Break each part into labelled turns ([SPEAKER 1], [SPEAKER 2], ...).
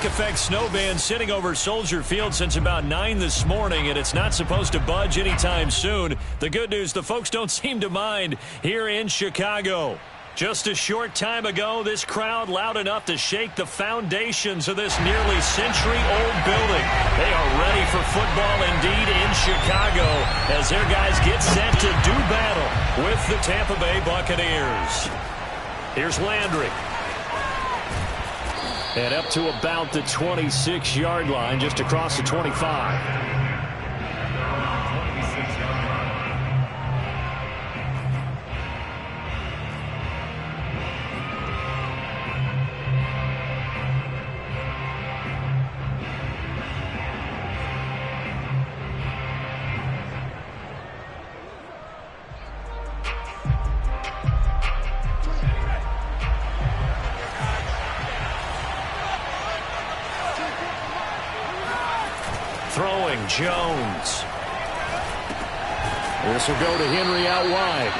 [SPEAKER 1] lake-effect snow band sitting over Soldier Field since about 9 this morning, and it's not supposed to budge anytime soon. The good news, the folks don't seem to mind here in Chicago. Just a short time ago, this crowd loud enough to shake the foundations of this nearly century-old building. They are ready for football indeed in Chicago as their guys get set to do battle with the Tampa Bay Buccaneers. Here's Landry. And up to about the 26-yard line, just across the 25. Throwing, Jones. This will go to Henry out wide.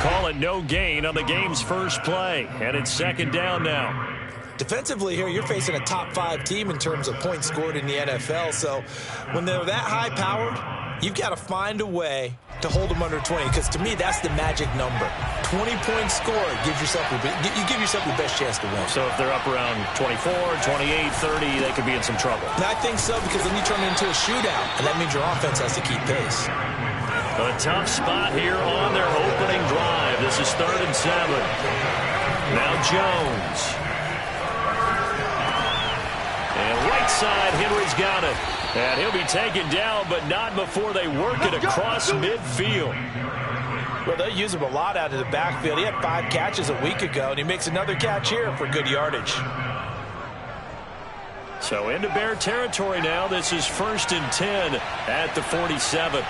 [SPEAKER 1] Call it no gain on the game's first play. And it's second down now.
[SPEAKER 2] Defensively here, you're facing a top-5 team in terms of points scored in the NFL. So when they're that high-powered, you've got to find a way to hold them under 20. Because to me, that's the magic number. 20 points scored gives yourself you give yourself your best chance to win.
[SPEAKER 1] So if they're up around 24, 28, 30, they could be in some trouble.
[SPEAKER 2] And I think so, because then you turn it into a shootout, and that means your offense has to keep pace.
[SPEAKER 1] A tough spot here on their opening drive. This is 3rd and 7. Now Jones. And right side, Henry's got it. And he'll be taken down, but not before they work it across midfield.
[SPEAKER 2] Well, they use him a lot out of the backfield. He had 5 catches a week ago, and he makes another catch here for good yardage.
[SPEAKER 1] So into Bear territory now. This is 1st and 10 at the 47.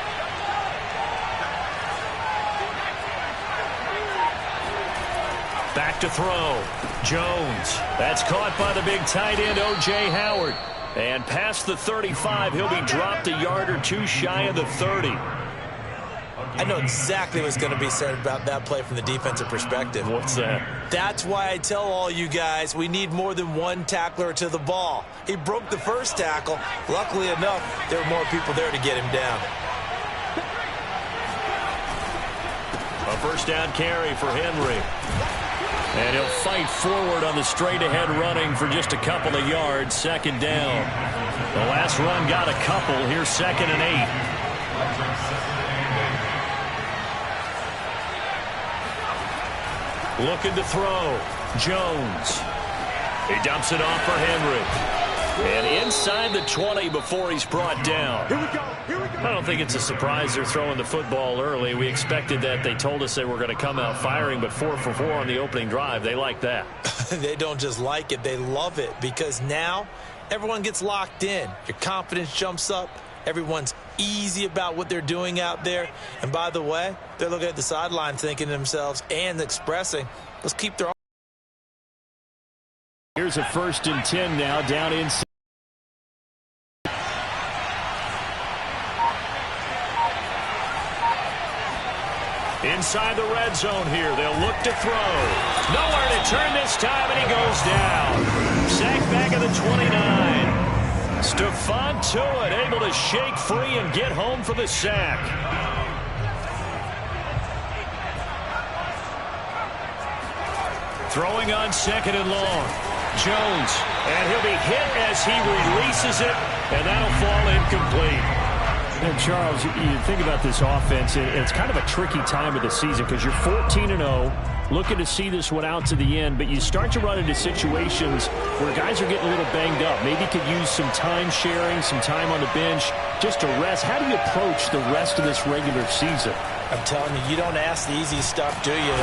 [SPEAKER 1] Back to throw. Jones. That's caught by the big tight end, O.J. Howard. And past the 35, he'll be dropped a yard or two shy of the 30.
[SPEAKER 2] I know exactly what's going to be said about that play from the defensive perspective.
[SPEAKER 1] What's that?
[SPEAKER 2] That's why I tell all you guys we need more than one tackler to the ball. He broke the first tackle. Luckily enough, there were more people there to get him down.
[SPEAKER 1] A first down carry for Henry. And he'll fight forward on the straight-ahead running for just a couple of yards. Second down. The last run got a couple. Here's 2nd and 8. Looking to throw. Jones. He dumps it off for Henry. And inside the 20 before he's brought down.
[SPEAKER 3] Here we go. Here we go.
[SPEAKER 1] I don't think it's a surprise they're throwing the football early. We expected that. They told us they were going to come out firing, but 4 for 4 on the opening drive. They like that.
[SPEAKER 2] They don't just like it. They love it, because now everyone gets locked in. Your confidence jumps up. Everyone's easy about what they're doing out there. And by the way, they're looking at the sideline thinking to themselves and expressing, let's keep their...
[SPEAKER 1] Here's a 1st and 10 now, down inside. Inside the red zone here. They'll look to throw. Nowhere to turn this time, and he goes down. Sacked back at the 29. Stephon Tuitt able to shake free and get home for the sack. Throwing on 2nd and long. Jones, and he'll be hit as he releases it, and that'll fall incomplete. And Charles, you think about this offense, it's kind of a tricky time of the season because you're 14-0, looking to see this one out to the end, but you start to run into situations where guys are getting a little banged up. Maybe could use some time sharing, some time on the bench, just to rest. How do you approach the rest of this regular season?
[SPEAKER 2] I'm telling you, you don't ask the easy stuff, do you?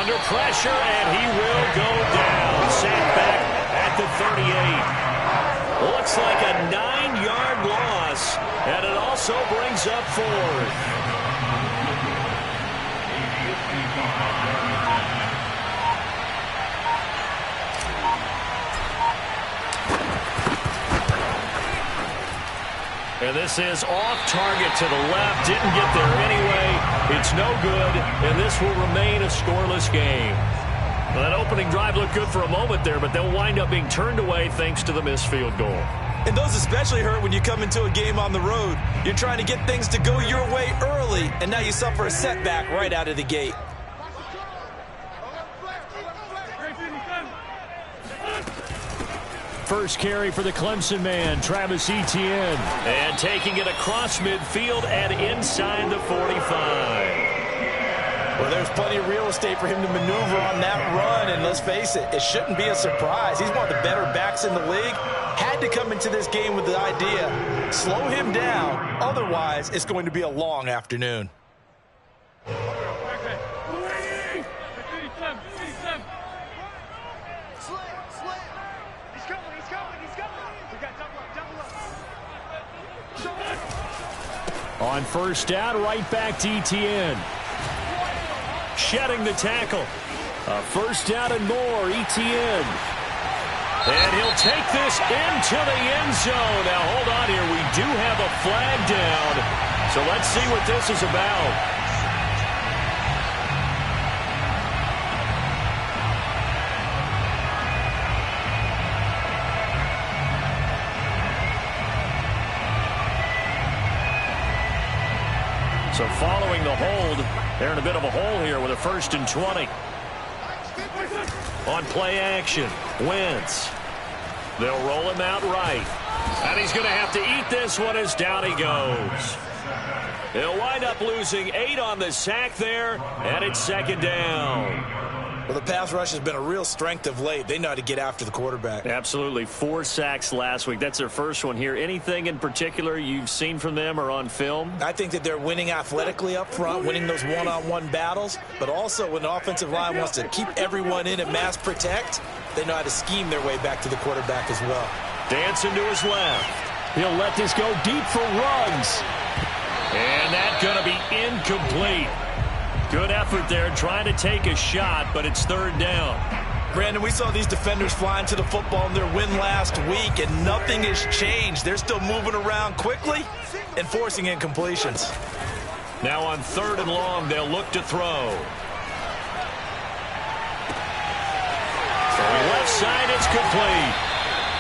[SPEAKER 1] Under pressure, and he will go down. Sacked back at the 38. Looks like a 9-yard loss, and it also brings up 4th. And this is off target to the left. Didn't get there anyway. It's no good, and this will remain a scoreless game. Well, that opening drive looked good for a moment there, but they'll wind up being turned away thanks to the missed field goal.
[SPEAKER 2] And those especially hurt when you come into a game on the road. You're trying to get things to go your way early, and now you suffer a setback right out of the gate.
[SPEAKER 1] First carry for the Clemson man, Travis Etienne. And taking it across midfield and inside the 45.
[SPEAKER 2] Well, there's plenty of real estate for him to maneuver on that run, and let's face it, it shouldn't be a surprise. He's one of the better backs in the league. Had to come into this game with the idea, slow him down, otherwise it's going to be a long afternoon.
[SPEAKER 1] On first down, right back to Etienne. Shedding the tackle. First down and more, Etienne. And he'll take this into the end zone. Now, hold on here. We do have a flag down. So let's see what this is about. So following the hold, they're in a bit of a hole here with a 1st and 20. On play action, Wentz. They'll roll him out right. And he's going to have to eat this one as down he goes. They'll wind up losing 8 on the sack there, and it's 2nd down.
[SPEAKER 2] Well, the pass rush has been a real strength of late. They know how to get after the quarterback.
[SPEAKER 1] Absolutely. 4 sacks last week. That's their first one here. Anything in particular you've seen from them or on film?
[SPEAKER 2] I think that they're winning athletically up front, winning those one-on-one battles, but also when the offensive line wants to keep everyone in and mass protect, they know how to scheme their way back to the quarterback as well.
[SPEAKER 1] Dancing to his left. He'll let this go deep for Ruggs. And that's going to be incomplete. Good effort there trying to take a shot, but it's 3rd down.
[SPEAKER 2] Brandon, we saw these defenders flying to the football in their win last week, and nothing has changed. They're still moving around quickly and forcing incompletions.
[SPEAKER 1] Now on 3rd and long, they'll look to throw. Left side, it's complete.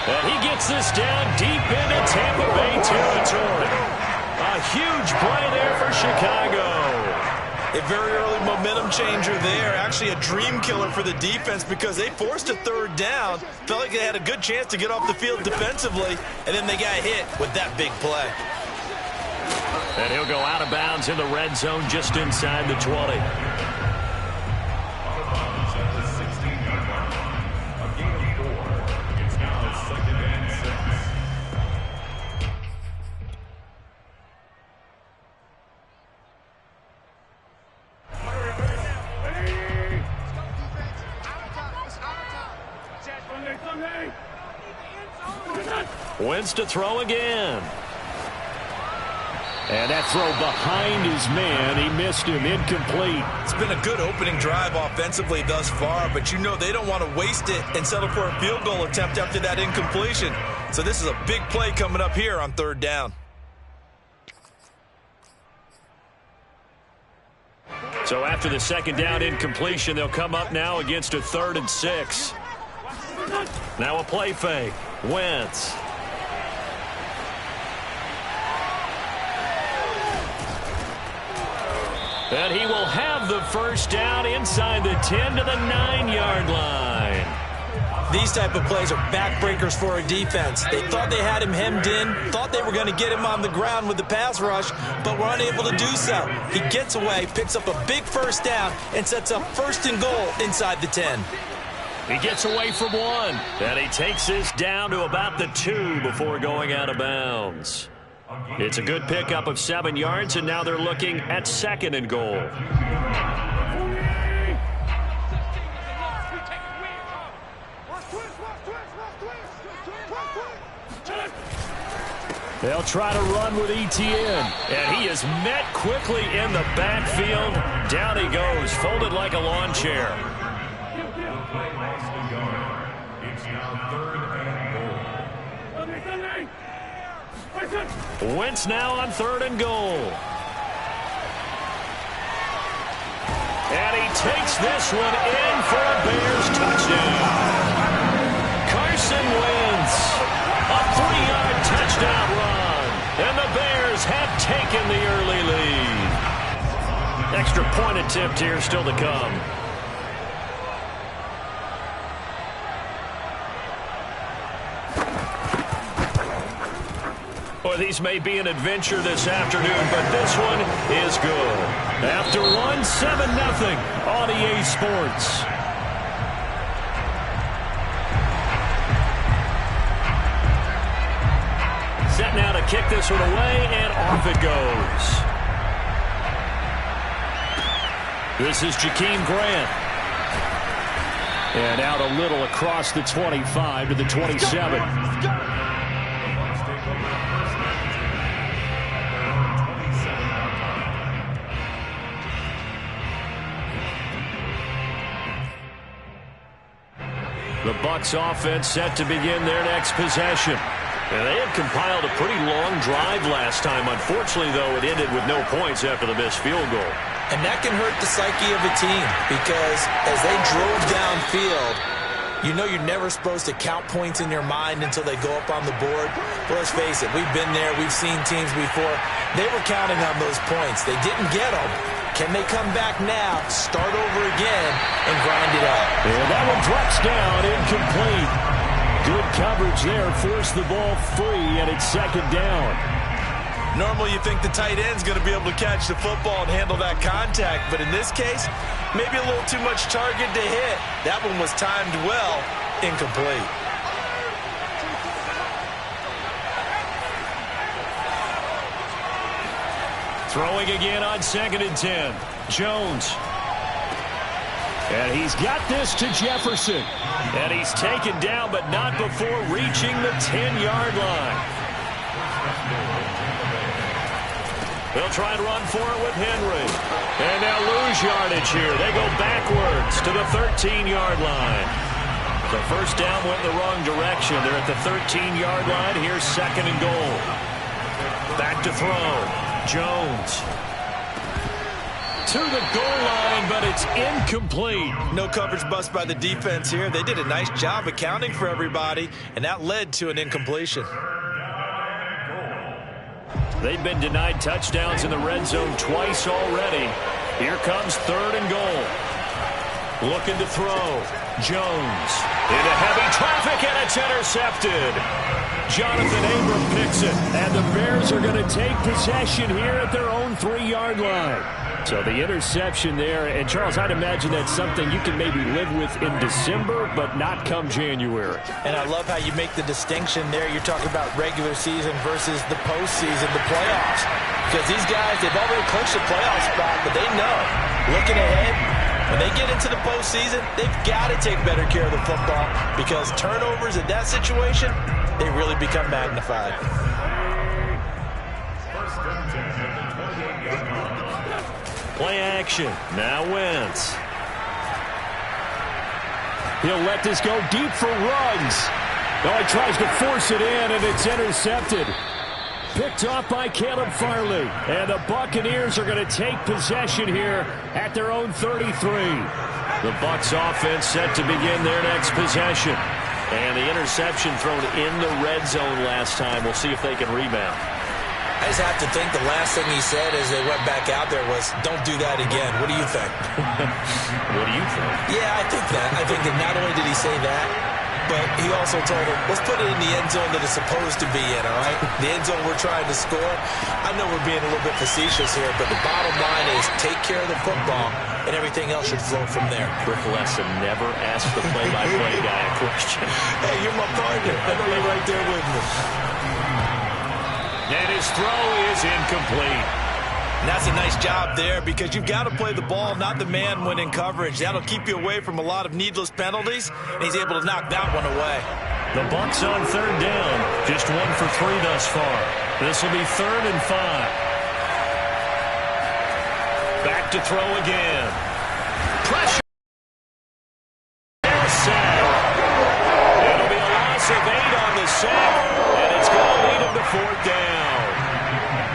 [SPEAKER 1] And he gets this down deep into Tampa Bay territory. A huge play there for Chicago.
[SPEAKER 2] A very early momentum changer there. Actually a dream killer for the defense because they forced a 3rd down. Felt like they had a good chance to get off the field defensively, and then they got hit with that big play.
[SPEAKER 1] And he'll go out of bounds in the red zone just inside the 20. Wentz to throw again. And that throw behind his man. He missed him. Incomplete.
[SPEAKER 2] It's been a good opening drive offensively thus far, but you know they don't want to waste it and settle for a field goal attempt after that incompletion. So this is a big play coming up here on 3rd down.
[SPEAKER 1] So after the 2nd down incompletion, they'll come up now against a 3rd and 6. Now a play fake. Wentz. And he will have the 1st down inside the 10 to the 9-yard line.
[SPEAKER 2] These type of plays are backbreakers for a defense. They thought they had him hemmed in, thought they were going to get him on the ground with the pass rush, but were unable to do so. He gets away, picks up a big 1st down, and sets up 1st and goal inside the 10.
[SPEAKER 1] He gets away from 1, and he takes this down to about the 2 before going out of bounds. It's a good pickup of 7 yards, and now they're looking at 2nd and goal. They'll try to run with Etienne, and he is met quickly in the backfield. Down he goes, folded like a lawn chair.
[SPEAKER 3] It's now 3rd and goal.
[SPEAKER 1] Wentz now on 3rd and goal. And he takes this one in for a Bears touchdown. Carson Wentz, a 3-yard touchdown run. And the Bears have taken the early lead. Extra point attempt here still to come. Well, these may be an adventure this afternoon, but this one is good. After one, 7-0 on EA Sports. Set now to kick this one away, and off it goes. This is Jakeem Grant. And out a little across the 25 to the 27. The Bucs offense set to begin their next possession. And they had compiled a pretty long drive last time. Unfortunately, though, it ended with no points after the missed field goal.
[SPEAKER 2] And that can hurt the psyche of a team because as they drove downfield, you know you're never supposed to count points in your mind until they go up on the board. But let's face it, we've been there. We've seen teams before. They were counting on those points. They didn't get them. Can they come back now, start over again, and grind it out?
[SPEAKER 1] And that one drops down, incomplete. Good coverage there, forced the ball free, and it's second down.
[SPEAKER 2] Normally you think the tight end's going to be able to catch the football and handle that contact, but in this case, maybe a little too much target to hit. That one was timed well, incomplete.
[SPEAKER 1] Throwing again on 2nd and 10. Jones. And he's got this to Jefferson. And he's taken down, but not before reaching the 10-yard line. They'll try and run for it with Henry. And they'll lose yardage here. They go backwards to the 13-yard line. The first down went in the wrong direction. They're at the 13-yard line. Here's 2nd and goal. Back to throw. Jones to the goal line, but it's incomplete.
[SPEAKER 2] No coverage bust by the defense here. They did a nice job accounting for everybody, and that led to an incompletion.
[SPEAKER 1] They've been denied touchdowns in the red zone twice already. Here comes 3rd and goal. Looking to throw. Jones into heavy traffic, and it's intercepted. Jonathan Abram picks it, and the Bears are going to take possession here at their own 3-yard line. So the interception there, and Charles, I'd imagine that's something you can maybe live with in December, but not come January.
[SPEAKER 2] And I love how you make the distinction there. You're talking about regular season versus the postseason, the playoffs. Because these guys, they've already clinched a playoff spot, but they know, looking ahead, when they get into the postseason, they've got to take better care of the football because turnovers in that situation, they really become magnified.
[SPEAKER 1] Play action. Now Wentz. He'll let this go deep for Ruggs. Oh, he tries to force it in, and it's intercepted. Picked off by Caleb Farley. And the Buccaneers are going to take possession here at their own 33. The Bucs offense set to begin their next possession. And the interception thrown in the red zone last time. We'll see if they can rebound.
[SPEAKER 2] I just have to think the last thing he said as they went back out there was, don't do that again. What do you think?
[SPEAKER 1] What do you think?
[SPEAKER 2] Yeah, I think that. I think that not only did he say that, but he also told him, let's put it in the end zone that it's supposed to be in, all right? The end zone we're trying to score. I know we're being a little bit facetious here, but the bottom line is take care of the football, and everything else should flow from there.
[SPEAKER 1] Quick lesson, never ask the play-by-play guy a question.
[SPEAKER 2] Hey, you're my partner. I know you're right there with me.
[SPEAKER 1] And his throw is incomplete.
[SPEAKER 2] And that's a nice job there because you've got to play the ball, not the man when in coverage. That'll keep you away from a lot of needless penalties, and he's able to knock that one away.
[SPEAKER 1] The Bucs on 3rd down. Just 1 for 3 thus far. This will be 3rd and 5. Back to throw again. Pressure. Sack. It'll be a loss of 8 on the sack, and it's going to lead him to 4th down.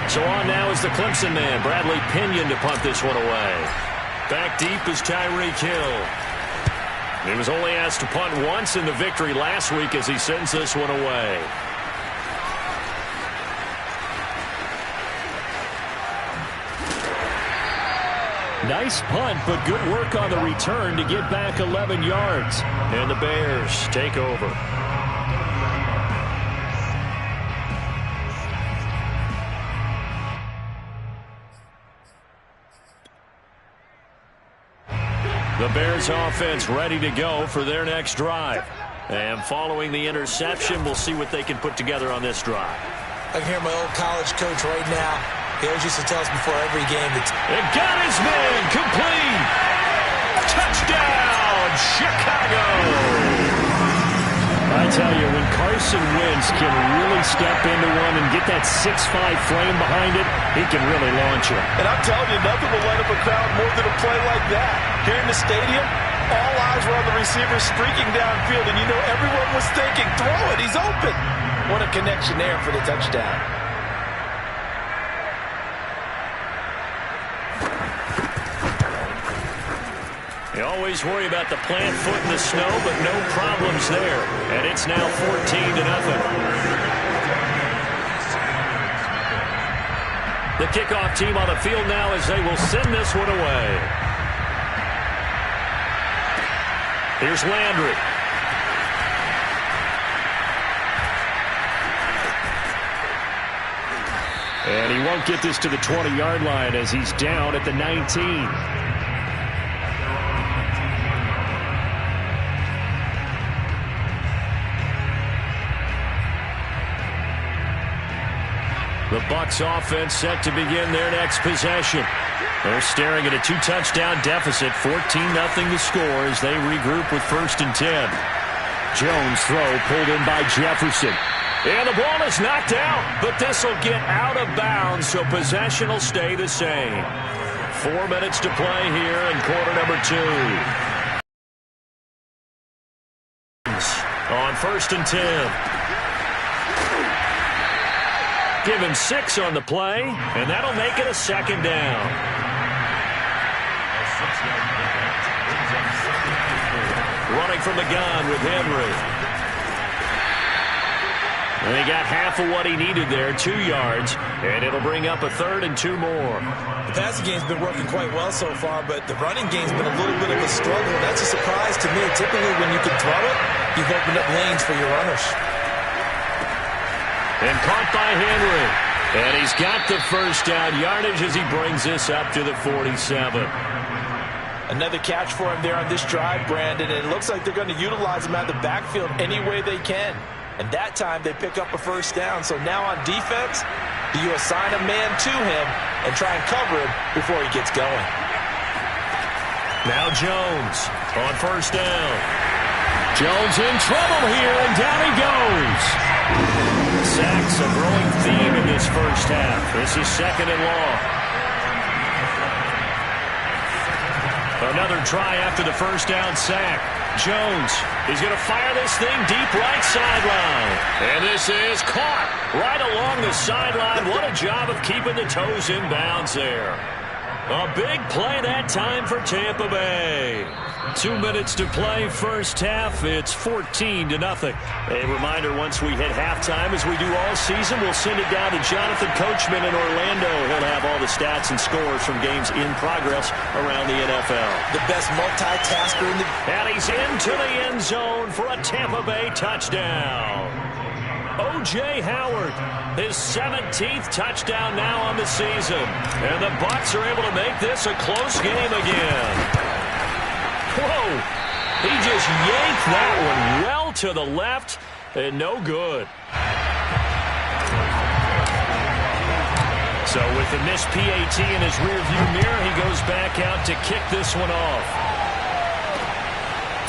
[SPEAKER 1] So on now is the Clemson man, Bradley Pinion, to punt this one away. Back deep is Tyreek Hill. He was only asked to punt once in the victory last week as he sends this one away. Nice punt, but good work on the return to get back 11 yards. And the Bears take over. The Bears offense ready to go for their next drive. And following the interception, we'll see what they can put together on this drive.
[SPEAKER 2] I can hear my old college coach right now. He always used to tell us before every game.
[SPEAKER 1] It got his man complete. Touchdown, Chicago. I tell you, when Carson Wentz can really step into one and get that 6'5" frame behind it, he can really launch it.
[SPEAKER 4] And I'm telling you, nothing will light up a crowd more than a play like that. Here in the stadium, all eyes were on the receiver streaking downfield, and you know everyone was thinking, throw it, he's open. What a connection there for the touchdown.
[SPEAKER 1] You always worry about the plant foot in the snow, but no problems there. And it's now 14-0. The kickoff team on the field now as they will send this one away. Here's Landry. And he won't get this to the 20-yard line as he's down at the 19. The Bucs offense set to begin their next possession. They're staring at a 2-touchdown deficit, 14-0 to score as they regroup with 1st and 10. Jones throw pulled in by Jefferson. And the ball is knocked out, but this will get out of bounds, so possession will stay the same. 4 minutes to play here in quarter number 2. On 1st and 10. Give him 6 on the play, and that'll make it a 2nd down. Running from the gun with Henry. And he got half of what he needed there, 2 yards, and it'll bring up a 3rd and 2 more.
[SPEAKER 2] The passing game's been working quite well so far, but the running game's been a little bit of a struggle. That's a surprise to me. Typically, when you can throw it, you've opened up lanes for your runners.
[SPEAKER 1] And caught by Henry. And he's got the 1st down yardage as he brings this up to the 47.
[SPEAKER 2] Another catch for him there on this drive, Brandon. And it looks like they're going to utilize him out of the backfield any way they can. And that time they pick up a 1st down. So now on defense, do you assign a man to him and try and cover him before he gets going?
[SPEAKER 1] Now Jones on 1st down. Jones in trouble here, and down he goes. Sacks a growing theme in this 1st half. This is 2nd and long. Another try after the 1st down sack. Jones is going to fire this thing deep right sideline. And this is caught right along the sideline. What a job of keeping the toes in bounds there. A big play that time for Tampa Bay. 2 minutes to play, 1st half. It's 14-0. A reminder, once we hit halftime, as we do all season, we'll send it down to Jonathan Coachman in Orlando. He'll have all the stats and scores from games in progress around the NFL.
[SPEAKER 2] The best multitasker in the...
[SPEAKER 1] And he's into the end zone for a Tampa Bay touchdown. O.J. Howard, his 17th touchdown now on the season. And the Bucs are able to make this a close game again. Whoa! He just yanked that one well to the left, and no good. So with the missed PAT in his rearview mirror, he goes back out to kick this one off.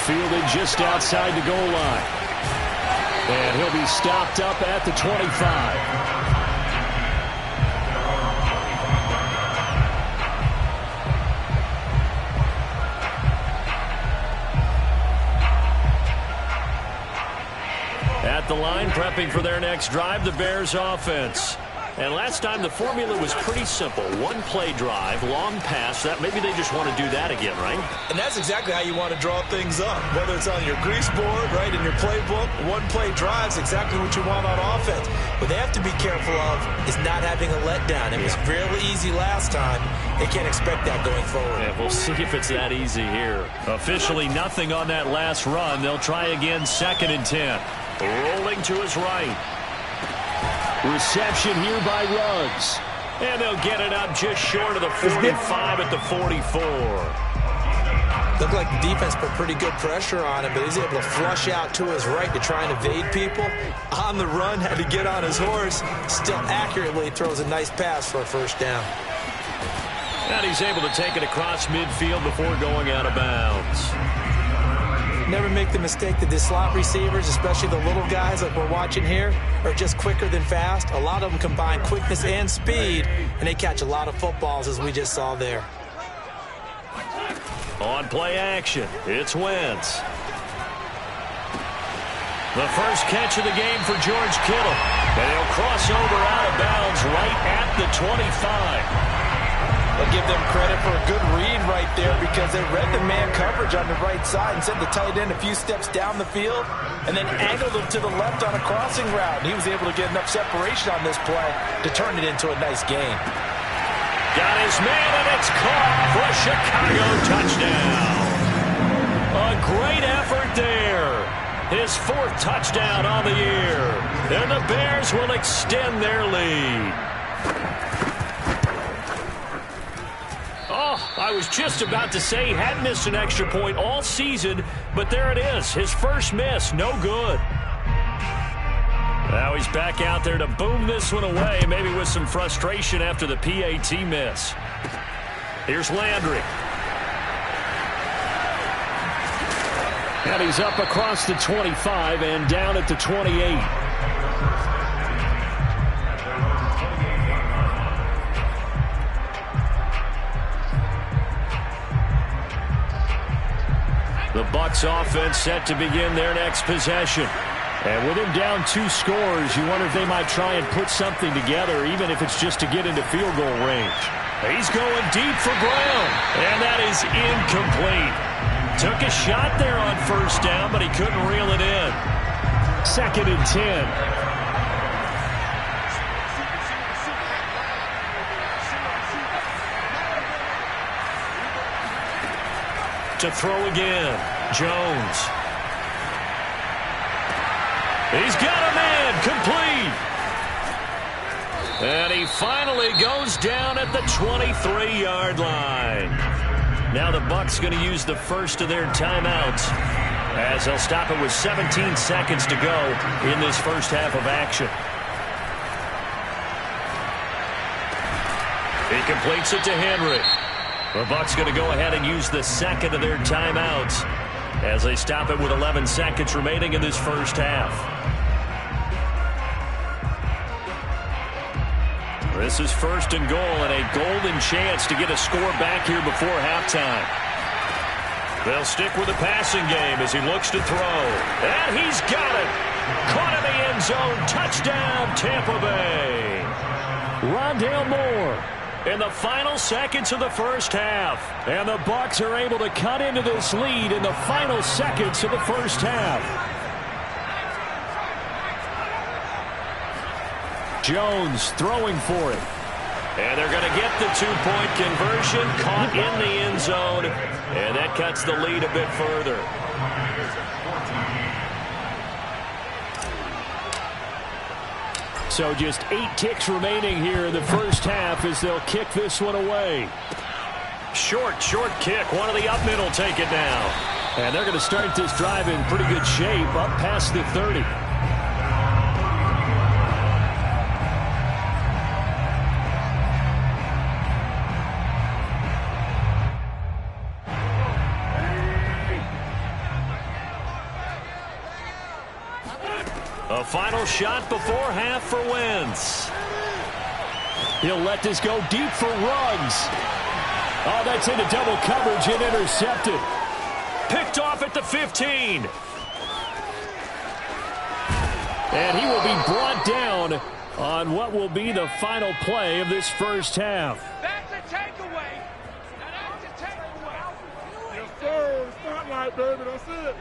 [SPEAKER 1] Fielded just outside the goal line. And he'll be stopped up at the 25. At the line, prepping for their next drive, the Bears offense. And last time the formula was pretty simple. One play drive, long pass. That maybe they just want to do that again, right?
[SPEAKER 2] And that's exactly how you want to draw things up. Whether it's on your grease board, right, in your playbook, one play drive is exactly what you want on offense. What they have to be careful of is not having a letdown. It was really easy last time. They can't expect that going forward.
[SPEAKER 1] Yeah, we'll see if it's that easy here. Officially nothing on that last run. They'll try again, 2nd and 10. Rolling to his right. Reception here by Ruggs. And they'll get it up just short of the 45 at the 44.
[SPEAKER 2] Looked like the defense put pretty good pressure on him, but he's able to flush out to his right to try and evade people. On the run, had to get on his horse. Still accurately throws a nice pass for a first down.
[SPEAKER 1] And he's able to take it across midfield before going out of bounds.
[SPEAKER 2] Never make the mistake that the slot receivers, especially the little guys like we're watching here, are just quicker than fast. A lot of them combine quickness and speed, and they catch a lot of footballs, as we just saw there.
[SPEAKER 1] On play action, it's Wentz. The first catch of the game for George Kittle. And he'll cross over out of bounds right at the 25.
[SPEAKER 4] I'll give them credit for a good read right there because they read the man coverage on the right side and sent the tight end a few steps down the field and then angled him to the left on a crossing route. He was able to get enough separation on this play to turn it into a nice gain.
[SPEAKER 1] Got his man, and it's caught for a Chicago touchdown. A great effort there. His 4th touchdown on the year. And the Bears will extend their lead. Oh, I was just about to say he hadn't missed an extra point all season, but there it is. His first miss, no good. Now he's back out there to boom this one away, maybe with some frustration after the PAT miss. Here's Landry. And he's up across the 25 and down at the 28. The Bucs offense set to begin their next possession. And with him down 2 scores, you wonder if they might try and put something together, even if it's just to get into field goal range. He's going deep for Brown, and that is incomplete. Took a shot there on first down, but he couldn't reel it in. 2nd and 10. To throw again, Jones. He's got a man, complete. And he finally goes down at the 23-yard line. Now the Bucs going to use the first of their timeouts as they'll stop it with 17 seconds to go in this first half of action. He completes it to Henry. The Bucs going to go ahead and use the second of their timeouts as they stop it with 11 seconds remaining in this first half. This is 1st and goal and a golden chance to get a score back here before halftime. They'll stick with the passing game as he looks to throw. And he's got it. Caught in the end zone. Touchdown, Tampa Bay. Rondale Moore in the final seconds of the first half. And the Bucs are able to cut into this lead in the final seconds of the first half. Jones throwing for it. And they're going to get the 2-point conversion. Caught in the end zone. And that cuts the lead a bit further. So just 8 ticks remaining here in the first half as they'll kick this one away. Short kick. One of the up middle take it now. And they're going to start this drive in pretty good shape up past the 30. A final shot before half for Wentz. He'll let this go deep for Ruggs. Oh, that's into double coverage and intercepted. Picked off at the 15. And he will be brought down on what will be the final play of this first half.
[SPEAKER 5] That's a takeaway. Now that's a takeaway.
[SPEAKER 3] Yes, sir. Spotlight, baby. That's it.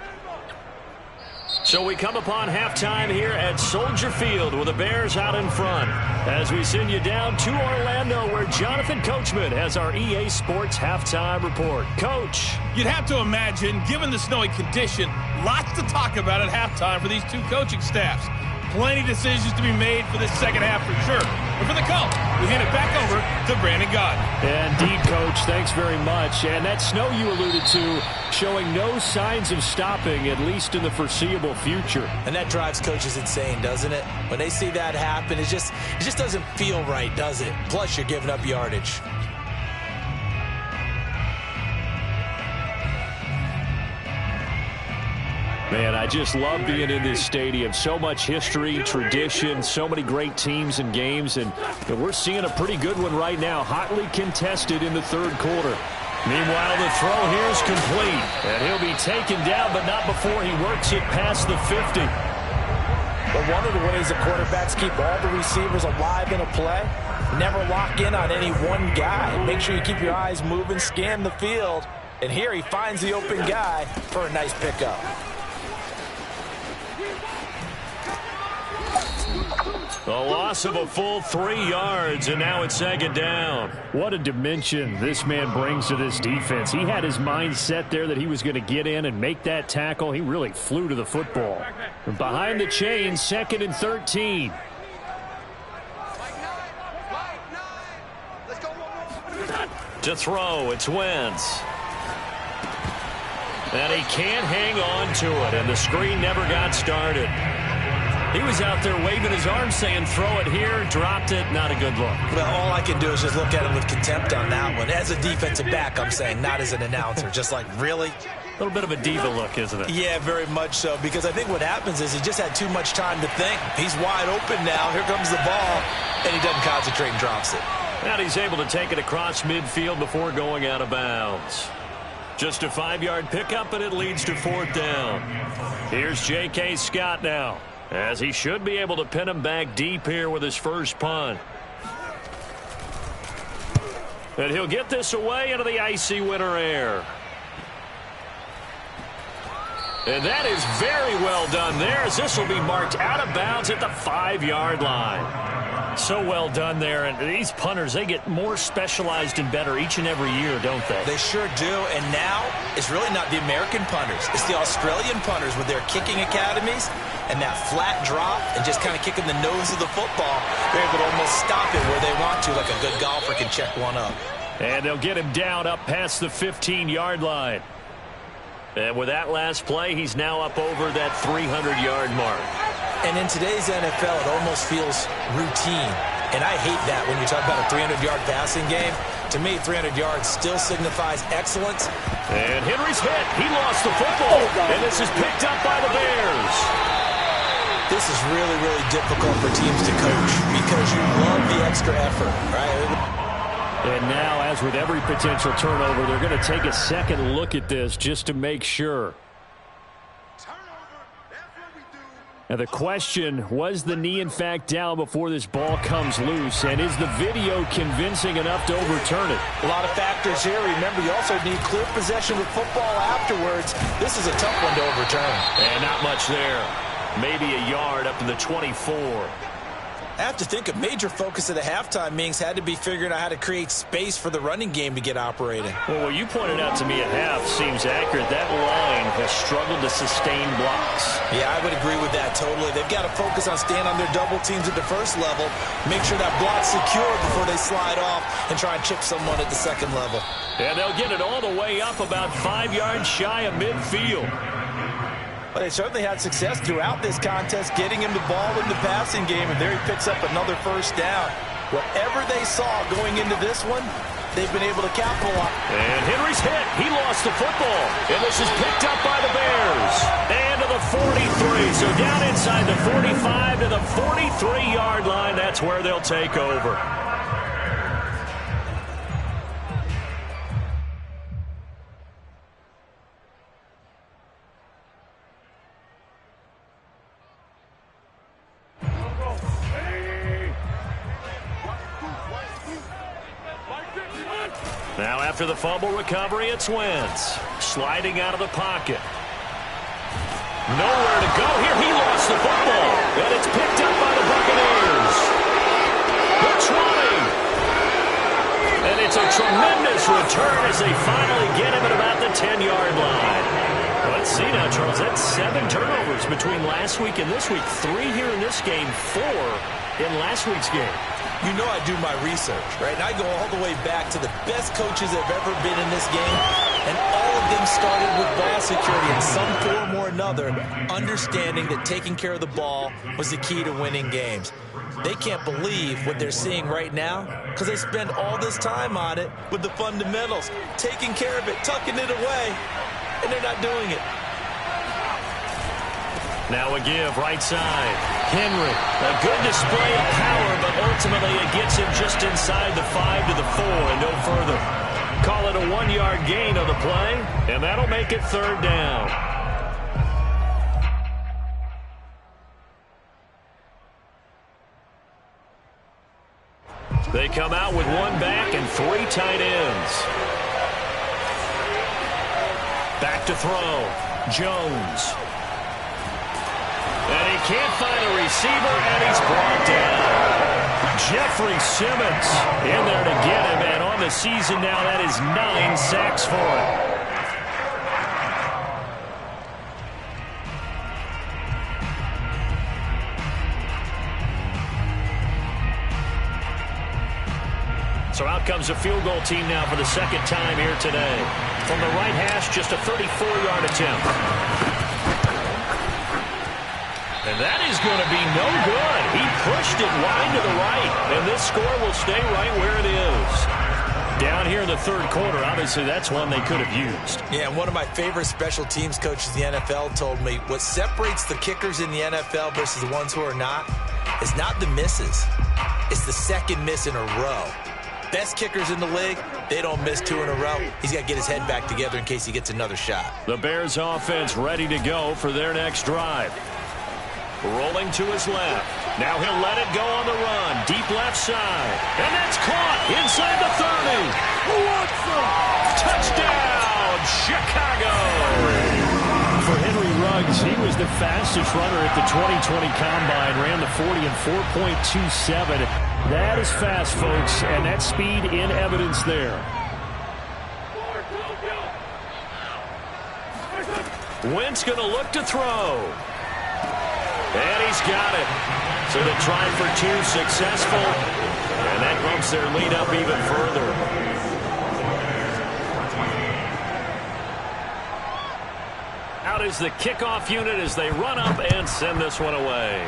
[SPEAKER 1] So we come upon halftime here at Soldier Field with the Bears out in front as we send you down to Orlando where Jonathan Coachman has our EA Sports halftime report. Coach.
[SPEAKER 6] You'd have to imagine, given the snowy condition, lots to talk about at halftime for these two coaching staffs. Plenty of decisions to be made for this second half for sure. And for the call, we hand it back over to Brandon Gaudin.
[SPEAKER 1] Indeed, Coach. Thanks very much. And that snow you alluded to showing no signs of stopping, at least in the foreseeable future.
[SPEAKER 2] And that drives coaches insane, doesn't it? When they see that happen, it just doesn't feel right, does it? Plus, you're giving up yardage.
[SPEAKER 1] Man, I just love being in this stadium. So much history, tradition, so many great teams and games, and we're seeing a pretty good one right now, hotly contested in the third quarter. Meanwhile, the throw here is complete, and he'll be taken down, but not before he works it past the 50.
[SPEAKER 2] But one of the ways the quarterbacks keep all the receivers alive in a play, never lock in on any one guy. Make sure you keep your eyes moving, scan the field, and here he finds the open guy for a nice pickup.
[SPEAKER 1] A loss of a full 3 yards, and now it's second down. What a dimension this man brings to this defense. He had his mind set there that he was going to get in and make that tackle. He really flew to the football. And behind the chains, 2nd and 13. To throw, it's Wentz. And he can't hang on to it, and the screen never got started. He was out there waving his arms saying, throw it here, dropped it, not a good look.
[SPEAKER 2] Well, all I can do is just look at him with contempt on that one. As a defensive back, I'm saying, not as an announcer. Just like, really?
[SPEAKER 1] A little bit of a diva look, isn't it?
[SPEAKER 2] Yeah, very much so, because I think what happens is he just had too much time to think. He's wide open now. Here comes the ball, and he doesn't concentrate and drops it.
[SPEAKER 1] And he's able to take it across midfield before going out of bounds. Just a 5-yard pickup, and it leads to 4th down. Here's J.K. Scott now, as he should be able to pin him back deep here with his first punt. And he'll get this away into the icy winter air. And that is very well done there, as this will be marked out of bounds at the 5-yard line. So well done there. And these punters, they get more specialized and better each and every year, don't they?
[SPEAKER 2] They sure do. And now it's really not the American punters. It's the Australian punters with their kicking academies and that flat drop and just kind of kicking the nose of the football. They're able to almost stop it where they want to, like a good golfer can check one up.
[SPEAKER 1] And they'll get him down up past the 15-yard line. And with that last play, he's now up over that 300-yard mark.
[SPEAKER 2] And in today's NFL, it almost feels routine. And I hate that when you talk about a 300-yard passing game. To me, 300 yards still signifies excellence.
[SPEAKER 1] And Henry's hit. He lost the football. And this is picked up by the Bears.
[SPEAKER 2] This is really, really difficult for teams to coach because you love the extra effort, right?
[SPEAKER 1] And now, as with every potential turnover, they're going to take a second look at this just to make sure. Now the question, was the knee in fact down before this ball comes loose? And is the video convincing enough to overturn it?
[SPEAKER 2] A lot of factors here. Remember, you also need clear possession with football afterwards. This is a tough one to overturn.
[SPEAKER 1] And not much there. Maybe a yard up to the 24.
[SPEAKER 2] I have to think a major focus of the halftime meetings had to be figuring out how to create space for the running game to get operating.
[SPEAKER 1] Well, what you pointed out to me at half seems accurate. That line has struggled to sustain blocks.
[SPEAKER 2] Yeah, I would agree with that totally. They've got to focus on staying on their double teams at the first level, make sure that block's secure before they slide off and try and chip someone at the second level.
[SPEAKER 1] And they'll get it all the way up about 5 yards shy of midfield.
[SPEAKER 2] But they certainly had success throughout this contest getting him the ball in the passing game, and there he picks up another first down. Whatever they saw going into this one, they've been able to capitalize.
[SPEAKER 1] And Henry's hit. He lost the football. And this is picked up by the Bears. And to the 43. So down inside the 45 to the 43-yard line. That's where they'll take over. Now after the fumble recovery, it's Wentz. Sliding out of the pocket. Nowhere to go here. He lost the football. And it's picked up by the Buccaneers. The 20. And it's a tremendous return as they finally get him at about the 10-yard line. Let's see now, Charles. That's 7 turnovers between last week and this week. 3 here in this game, 4 in last week's game.
[SPEAKER 2] You know I do my research, right? And I go all the way back to the best coaches that have ever been in this game, and all of them started with ball security in some form or another, understanding that taking care of the ball was the key to winning games. They can't believe what they're seeing right now because they spend all this time on it with the fundamentals, taking care of it, tucking it away, and they're not doing it.
[SPEAKER 1] Now a give, right side. Henry, a good display of power, but ultimately it gets him just inside the 5 to the 4 and no further. Call it a 1-yard gain on the play, and that'll make it 3rd down. They come out with 1 back and 3 tight ends. Back to throw. Jones. And he can't find a receiver, and he's brought down. Jeffrey Simmons in there to get him, and on the season now, that is 9 sacks for him. So out comes a field goal team now for the 2nd time here today. From the right hash, just a 34-yard attempt. And that is going to be no good. He pushed it wide to the right, and this score will stay right where it is. Down here in the 3rd quarter, obviously that's one they could have used. Yeah, and one of my favorite special teams coaches in the NFL told me what separates the kickers in the NFL versus the ones who are not is not the misses. It's the 2nd miss in a row. Best kickers in the league, they don't miss 2 in a row. He's got to get his head back together in case he gets another shot. The Bears offense ready to go for their next drive. Rolling to his left. Now he'll let it go on the run. Deep left side. And that's caught inside the 30. Touchdown, Chicago. For Henry Ruggs, he was the fastest runner at the 2020 Combine. Ran the 40 in 4.27. That is fast, folks, and that speed in evidence there. Wentz going to look to throw. And he's got it. So the try for 2 successful. And that bumps their lead up even further. Out is the kickoff unit as they run up and send this one away.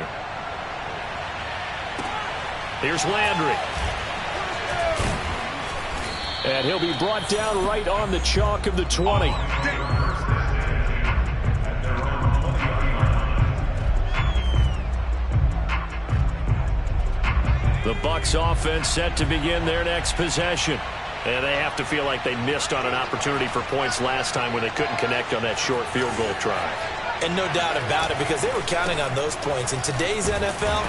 [SPEAKER 1] Here's Landry. And he'll be brought down right on the chalk of the 20. The Bucs offense set to begin their next possession. And they have to feel like they missed on an opportunity for points last time when they couldn't connect on that short field goal try. And no doubt about it, because they were counting on those points. In today's NFL,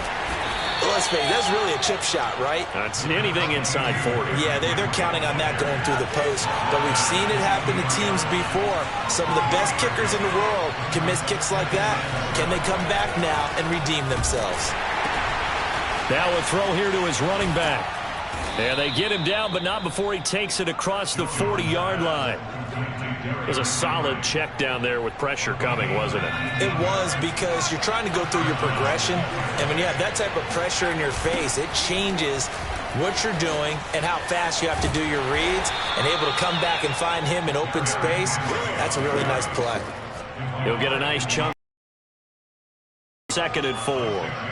[SPEAKER 1] let's face it, that's really a chip shot, right? It's anything inside 40. Yeah, they're counting on that going through the post. But we've seen it happen to teams before. Some of the best kickers in the world can miss kicks like that. Can they come back now and redeem themselves? Now a throw here to his running back. And they get him down, but not before he takes it across the 40-yard line. It was a solid check down there with pressure coming, wasn't it? It was, because you're trying to go through your progression, and when you have that type of pressure in your face, it changes what you're doing and how fast you have to do your reads, and able to come back and find him in open space. That's a really nice play. He'll get a nice chunk. 2nd and 4.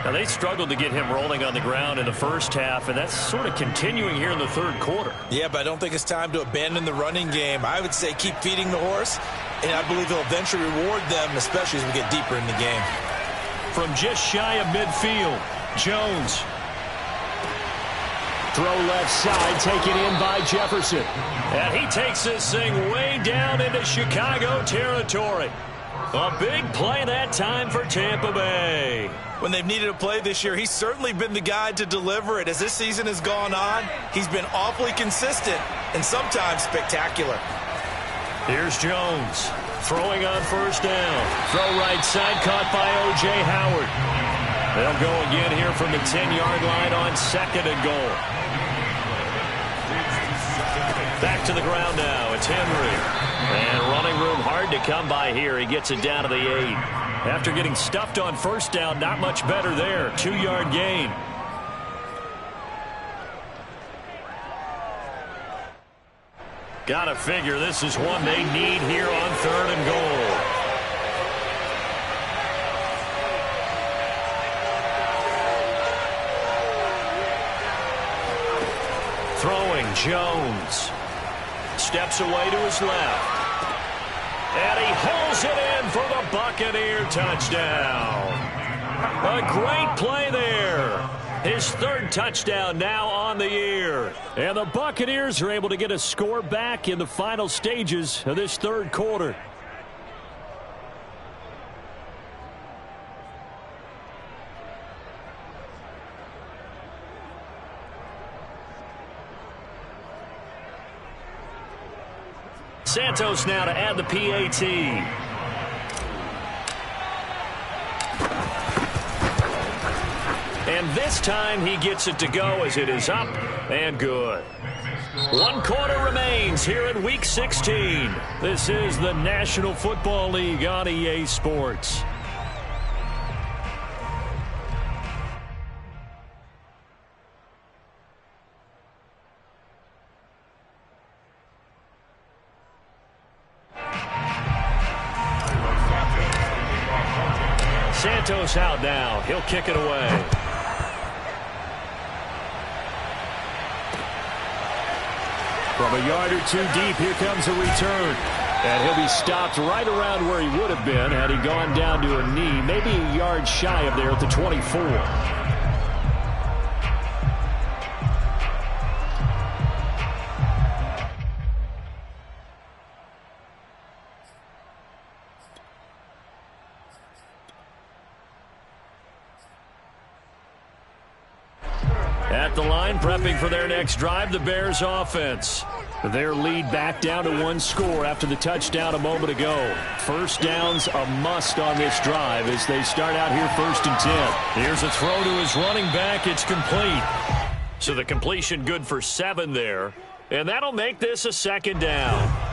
[SPEAKER 1] Now, they struggled to get him rolling on the ground in the first half, and that's sort of continuing here in the 3rd quarter. Yeah, but I don't think it's time to abandon the running game. I would say keep feeding the horse, and I believe he'll eventually reward them, especially as we get deeper in the game. From just shy of midfield, Jones. Throw left side, taken in by Jefferson. And he takes this thing way down into Chicago territory. A big play that time for Tampa Bay.
[SPEAKER 2] When they've needed a play this year, he's certainly been the guy to deliver it. As this season has gone on, he's been awfully consistent and sometimes spectacular.
[SPEAKER 1] Here's Jones throwing on first down. Throw right side, caught by O.J. Howard. They'll go again here from the 10-yard line on 2nd and goal. Back to the ground now. It's Henry. And running room hard to come by here. He gets it down to the 8. After getting stuffed on first down, not much better there. 2-yard gain. Gotta figure this is one they need here on 3rd and goal. Throwing Jones. Steps away to his left. And he hauls it in for the Buccaneer touchdown. A great play there. His 3rd touchdown now on the year. And the Buccaneers are able to get a score back in the final stages of this 3rd quarter. Santos now to add the PAT. And this time he gets it to go as it is up and good. 1 quarter remains here in Week 16. This is the National Football League on EA Sports. Santos out now. He'll kick it away. From a yard or 2 deep, here comes a return. And he'll be stopped right around where he would have been had he gone down to a knee, maybe a yard shy of there at the 24. At the line, prepping for their next drive, the Bears offense. Their lead back down to 1 score after the touchdown a moment ago. First down's a must on this drive as they start out here 1st and 10. Here's a throw to his running back. It's complete. So the completion good for 7 there. And that'll make this a 2nd down.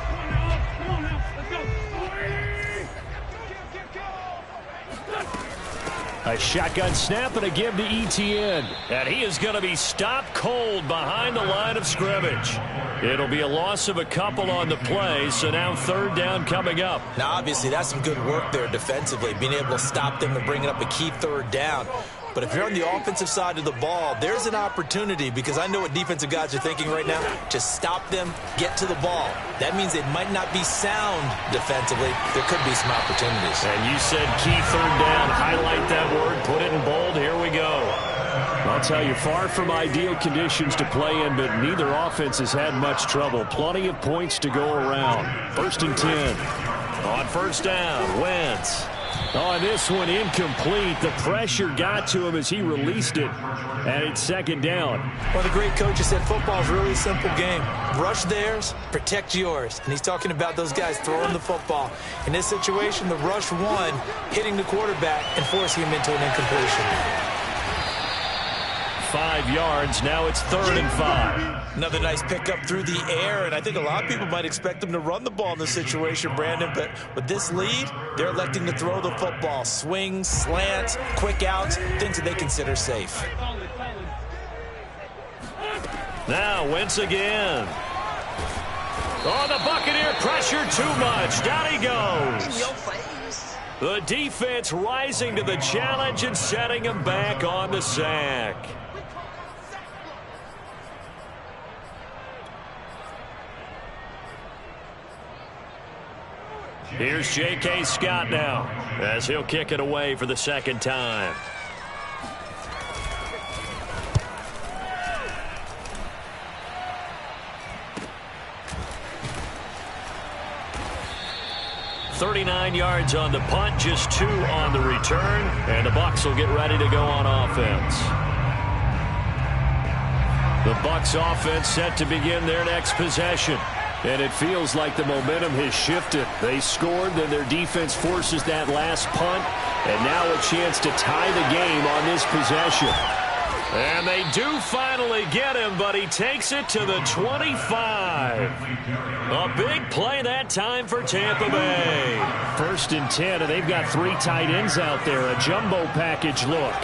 [SPEAKER 1] A shotgun snap and a give to Etienne. And he is going to be stopped cold behind the line of scrimmage. It'll be a loss of a couple on the play, so now 3rd down coming up.
[SPEAKER 2] Now, obviously, that's some good work there defensively, being able to stop them and bringing up a key 3rd down. But if you're on the offensive side of the ball, there's an opportunity, because I know what defensive guys are thinking right now, to stop them, get to the ball. That means it might not be sound defensively. There could be some opportunities.
[SPEAKER 1] And you said key 3rd down. Highlight that word. Put it in bold. Here we go. I'll tell you, far from ideal conditions to play in, but neither offense has had much trouble. Plenty of points to go around. 1st and 10. On 1st down, Wentz. On this one, incomplete. The pressure got to him as he released it, and it's 2nd down.
[SPEAKER 2] Well, the great coach said football is really a simple game. Rush theirs, protect yours. And he's talking about those guys throwing the football. In this situation, the rush one, hitting the quarterback and forcing him into an incompletion.
[SPEAKER 1] 5 yards. Now it's 3rd and 5.
[SPEAKER 2] Another nice pickup through the air, and I think a lot of people might expect them to run the ball in this situation, Brandon, but with this lead, they're electing to throw the football. Swings, slants, quick outs, things that they consider safe.
[SPEAKER 1] Now Wentz again. Oh, the Buccaneer pressure too much. Down he goes. The defense rising to the challenge and setting him back on the sack. Here's J.K. Scott now as he'll kick it away for the 2nd time. 39 yards on the punt, just 2 on the return, and the Bucs will get ready to go on offense. The Bucs offense set to begin their next possession. And it feels like the momentum has shifted. They scored, then their defense forces that last punt, and now a chance to tie the game on this possession. And they do finally get him, but he takes it to the 25. A big play that time for Tampa Bay. 1st and 10, and they've got 3 tight ends out there. A jumbo package look.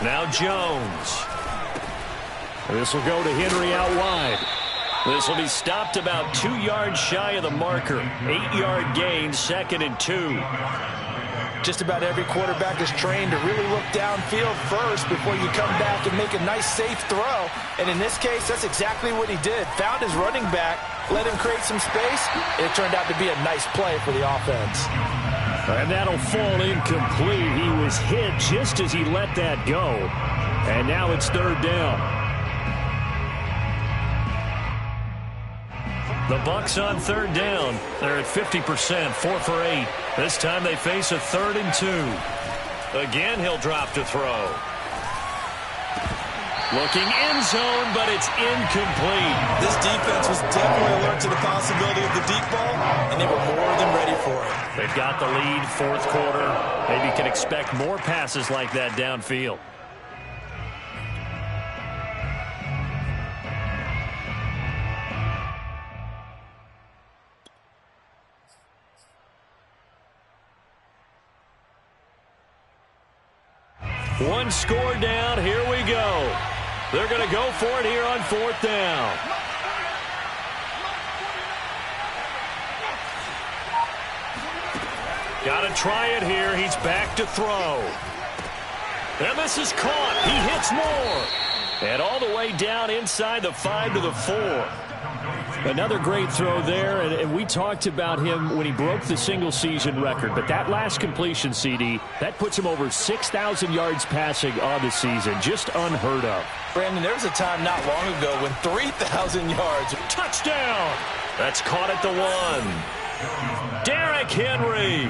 [SPEAKER 1] Now Jones. This will go to Henry out wide. This will be stopped about 2 yards shy of the marker. 8-yard gain, 2nd and 2.
[SPEAKER 2] Just about every quarterback is trained to really look downfield first before you come back and make a nice, safe throw. And in this case, that's exactly what he did. Found his running back, let him create some space, and it turned out to be a nice play for the offense.
[SPEAKER 1] And that'll fall incomplete. He was hit just as he let that go. And now it's 3rd down. The Bucs on 3rd down. They're at 50%, 4 for 8. This time they face a 3rd and 2. Again, he'll drop to throw. Looking end zone, but it's incomplete.
[SPEAKER 2] This defense was definitely alert to the possibility of the deep ball, and they were more than ready for it.
[SPEAKER 1] They've got the lead, 4th quarter. Maybe you can expect more passes like that downfield. One score down. Here we go. They're going to go for it here on 4th down. Got to try it here. He's back to throw. And this is caught. He hits more. And all the way down inside the 5 to the 4. Another great throw there, and we talked about him when he broke the single-season record. But that last completion, CD, that puts him over 6,000 yards passing on the season. Just unheard of.
[SPEAKER 2] Brandon, there was a time not long ago when 3,000 yards.
[SPEAKER 1] Touchdown! That's caught at the 1. Derrick Henry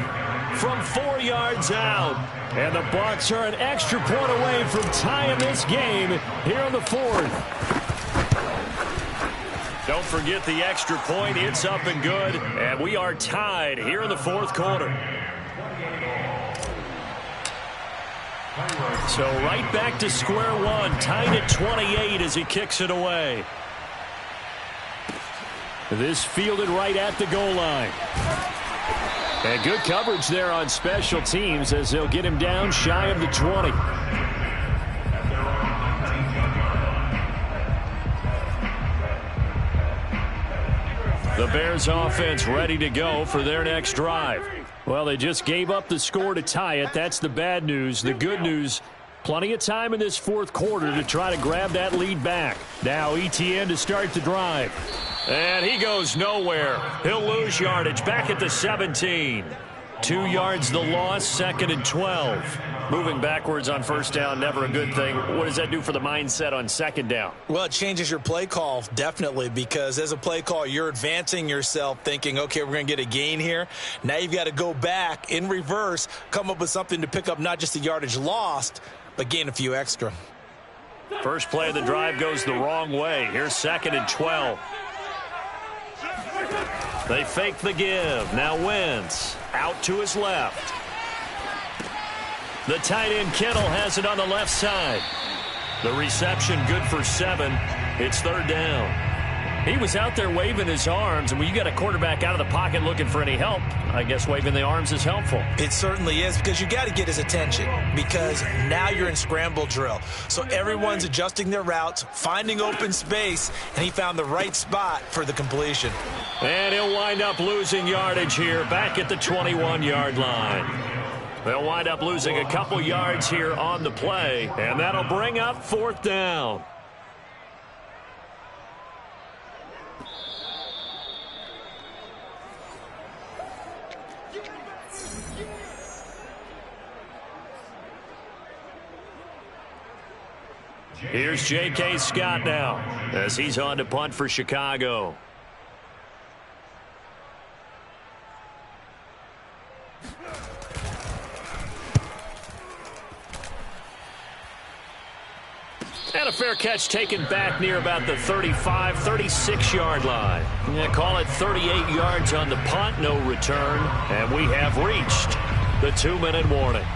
[SPEAKER 1] from 4 yards out. And the Bucs are an extra point away from tying this game here in the 4th. Don't forget the extra point. It's up and good. And we are tied here in the 4th quarter. So right back to square one. Tied at 28 as he kicks it away. This fielded right at the goal line. And good coverage there on special teams as they'll get him down shy of the 20. The Bears offense ready to go for their next drive. Well, they just gave up the score to tie it. That's the bad news. The good news, plenty of time in this 4th quarter to try to grab that lead back. Now ETN to start the drive. And he goes nowhere. He'll lose yardage back at the 17. 2 yards the loss, 2nd and 12. Moving backwards on 1st down, never a good thing. What does that do for the mindset on 2nd down?
[SPEAKER 2] Well, it changes your play call, definitely, because as a play call, you're advancing yourself thinking, okay, we're going to get a gain here. Now you've got to go back in reverse, come up with something to pick up not just the yardage lost, but gain a few extra.
[SPEAKER 1] First play of the drive goes the wrong way. Here's 2nd and 12. They fake the give. Now Wentz out to his left. The tight end Kittle has it on the left side. The reception good for 7. It's 3rd down. He was out there waving his arms, and when you got a quarterback out of the pocket looking for any help, I guess waving the arms is helpful.
[SPEAKER 2] It certainly is, because you got to get his attention, because now you're in scramble drill. So everyone's adjusting their routes, finding open space, and he found the right spot for the completion.
[SPEAKER 1] And he'll wind up losing yardage here back at the 21-yard line. They'll wind up losing a couple yards here on the play, and that'll bring up 4th down. Here's J.K. Scott now as he's on to punt for Chicago. a fair catch taken back near about the 35, 36-yard line. Yeah, call it 38 yards on the punt, no return. And we have reached the 2-minute warning.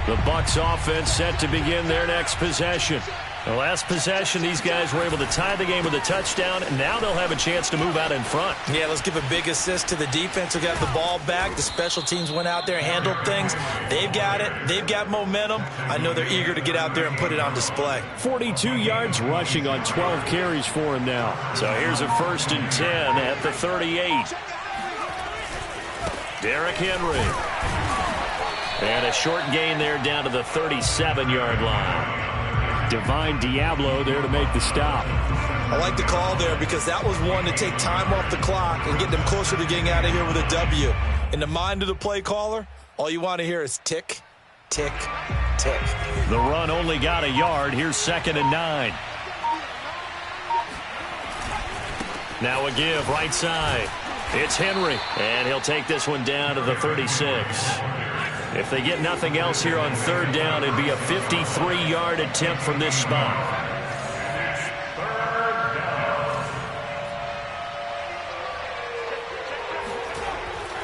[SPEAKER 1] The Bucs offense set to begin their next possession. The last possession, these guys were able to tie the game with a touchdown, and now they'll have a chance to move out in front.
[SPEAKER 2] Yeah, let's give a big assist to the defense who got the ball back. The special teams went out there and handled things. They've got it. They've got momentum. I know they're eager to get out there and put it on display.
[SPEAKER 1] 42 yards rushing on 12 carries for him now. So here's a 1st and 10 at the 38. Derrick Henry. And a short gain there down to the 37-yard line. Divine Diablo there to make the stop.
[SPEAKER 2] I like the call there because that was one to take time off the clock and get them closer to getting out of here with a W. In the mind of the play caller, all you want to hear is tick, tick, tick.
[SPEAKER 1] The run only got a yard. Here's 2nd and 9. Now a give right side. It's Henry, and he'll take this one down to the 36. If they get nothing else here on 3rd down, it'd be a 53-yard attempt from this spot.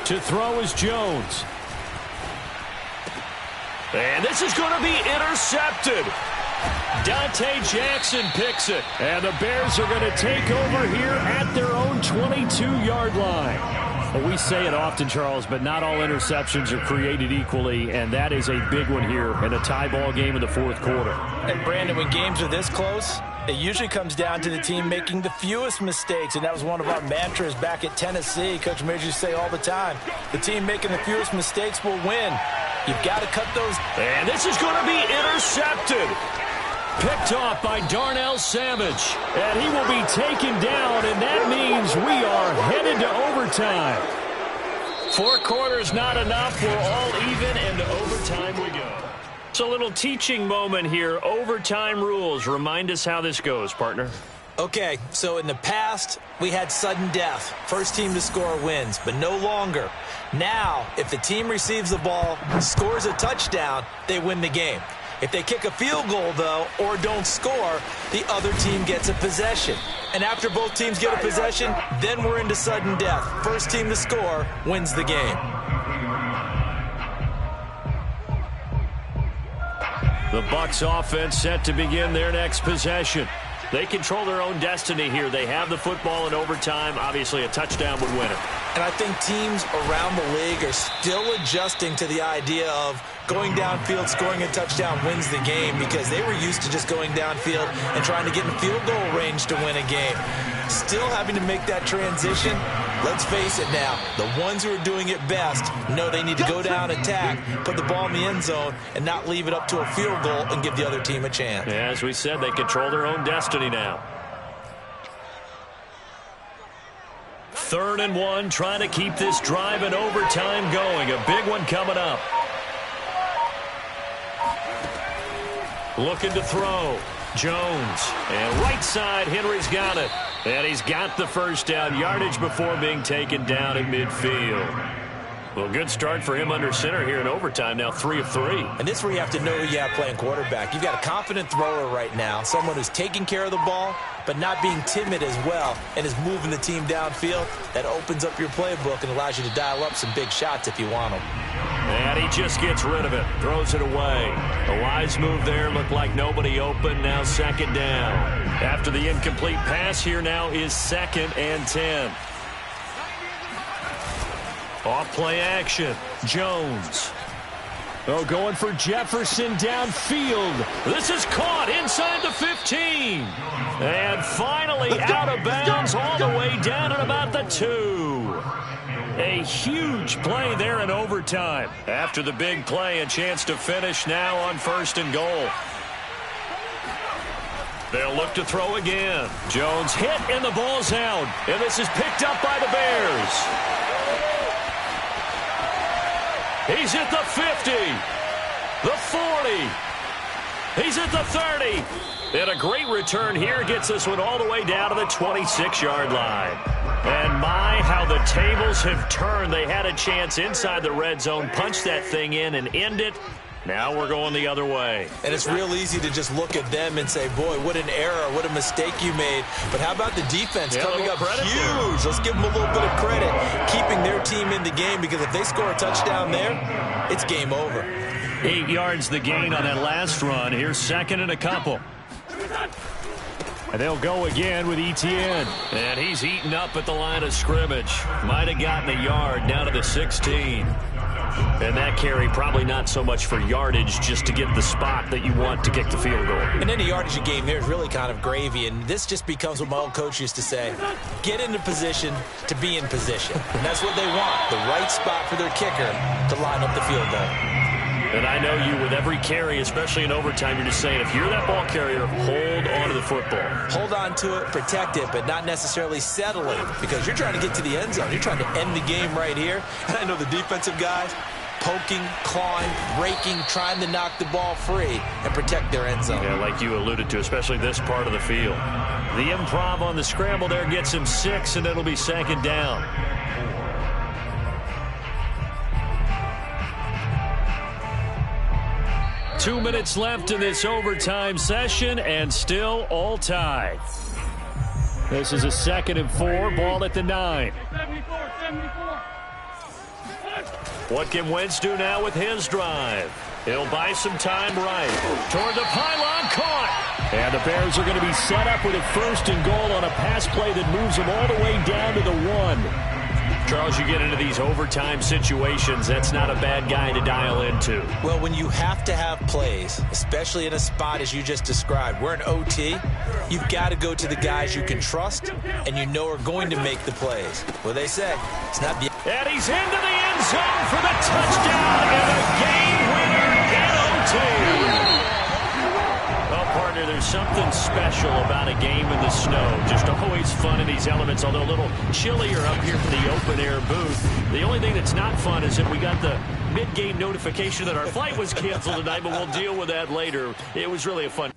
[SPEAKER 1] To throw is Jones. And this is going to be intercepted. Dante Jackson picks it. And the Bears are going to take over here at their own 22-yard line. Well, we say it often, Charles, but not all interceptions are created equally, and that is a big one here in a tie ball game in the 4th quarter.
[SPEAKER 2] And, Brandon, when games are this close, it usually comes down to the team making the fewest mistakes, and that was one of our mantras back at Tennessee. Coach Major used to say all the time, the team making the fewest mistakes will win. You've got to cut those.
[SPEAKER 1] And this is going to be intercepted. Picked off by Darnell Savage. And he will be taken down, and that means we are headed to overtime. 4 quarters not enough. We're all even, and to overtime we go. It's a little teaching moment here. Overtime rules. Remind us how this goes, partner.
[SPEAKER 2] Okay, so in the past, we had sudden death. First team to score wins, but no longer. Now, if the team receives the ball, scores a touchdown, they win the game. If they kick a field goal, though, or don't score, the other team gets a possession. And after both teams get a possession, then we're into sudden death. First team to score wins the game.
[SPEAKER 1] The Bucs offense set to begin their next possession. They control their own destiny here. They have the football in overtime. Obviously, a touchdown would win it.
[SPEAKER 2] And I think teams around the league are still adjusting to the idea of going downfield, scoring a touchdown wins the game, because they were used to just going downfield and trying to get in field goal range to win a game. Still having to make that transition. Let's face it now, the ones who are doing it best know they need to go down, attack, put the ball in the end zone, and not leave it up to a field goal and give the other team a chance.
[SPEAKER 1] Yeah, as we said, they control their own destiny now. 3rd and 1, trying to keep this drive in overtime going. A big one coming up. Looking to throw. Jones. And right side, Henry's got it. And he's got the first down. Yardage before being taken down at midfield. Well, good start for him under center here in overtime. Now 3 of 3.
[SPEAKER 2] And this is where you have to know who you have playing quarterback. You've got a confident thrower right now, someone who's taking care of the ball, but not being timid as well, and is moving the team downfield. That opens up your playbook and allows you to dial up some big shots if you want them.
[SPEAKER 1] And he just gets rid of it, throws it away. A wise move there, looked like nobody open. Now 2nd down. After the incomplete pass, here now is 2nd and 10. Off play action. Jones. Oh, going for Jefferson downfield. This is caught inside the 15. And finally out of bounds all the way down at about the 2. A huge play there in overtime. After the big play, a chance to finish now on 1st and goal. They'll look to throw again. Jones hit and the ball's out. And this is picked up by the Bears. He's at the 50, the 40. He's at the 30. And a great return here gets this one all the way down to the 26-yard line. And my, how the tables have turned. They had a chance inside the red zone, punch that thing in and end it. Now we're going the other way.
[SPEAKER 2] And it's real easy to just look at them and say, boy, what an error, what a mistake you made. But how about the defense coming up huge? Let's give them a little bit of credit, keeping their team in the game, because if they score a touchdown there, it's game over.
[SPEAKER 1] 8 yards the gain on that last run. Here's second and a couple. And they'll go again with Etienne. And he's eaten up at the line of scrimmage. Might have gotten a yard down to the 16. And that carry probably not so much for yardage, just to get the spot that you want to kick the field goal.
[SPEAKER 2] And any yardage you gain there is really kind of gravy. And this just becomes what my old coach used to say, get into position to be in position. And that's what they want, the right spot for their kicker to line up the field goal.
[SPEAKER 1] And I know you, with every carry, especially in overtime, you're just saying, if you're that ball carrier, hold on to the football.
[SPEAKER 2] Hold on to it, protect it, but not necessarily settling, because you're trying to get to the end zone. You're trying to end the game right here. And I know the defensive guys poking, clawing, raking, trying to knock the ball free and protect their end zone.
[SPEAKER 1] Yeah, like you alluded to, especially this part of the field. The improv on the scramble there gets him 6, and it'll be second down. Two minutes left in this overtime session, and still all tied. This is a 2nd and 4, ball at the 9.
[SPEAKER 5] 74.
[SPEAKER 1] What can Wentz do now with his drive? He'll buy some time right. Toward the pylon, caught. And the Bears are going to be set up with a 1st and goal on a pass play that moves them all the way down to the 1. Charles, you get into these overtime situations, that's not a bad guy to dial into.
[SPEAKER 2] Well, when you have to have plays, especially in a spot as you just described, we're in OT, you've got to go to the guys you can trust and you know are going to make the plays. Well, they say it's not the...
[SPEAKER 1] And he's into the end zone for the touchdown and a game winner in OT. Well, partner, there's something special about a game in the snow. Just always fun in these elements, although a little chillier up here in the open-air booth. The only thing that's not fun is that we got the mid-game notification that our flight was canceled tonight, but we'll deal with that later. It was really a fun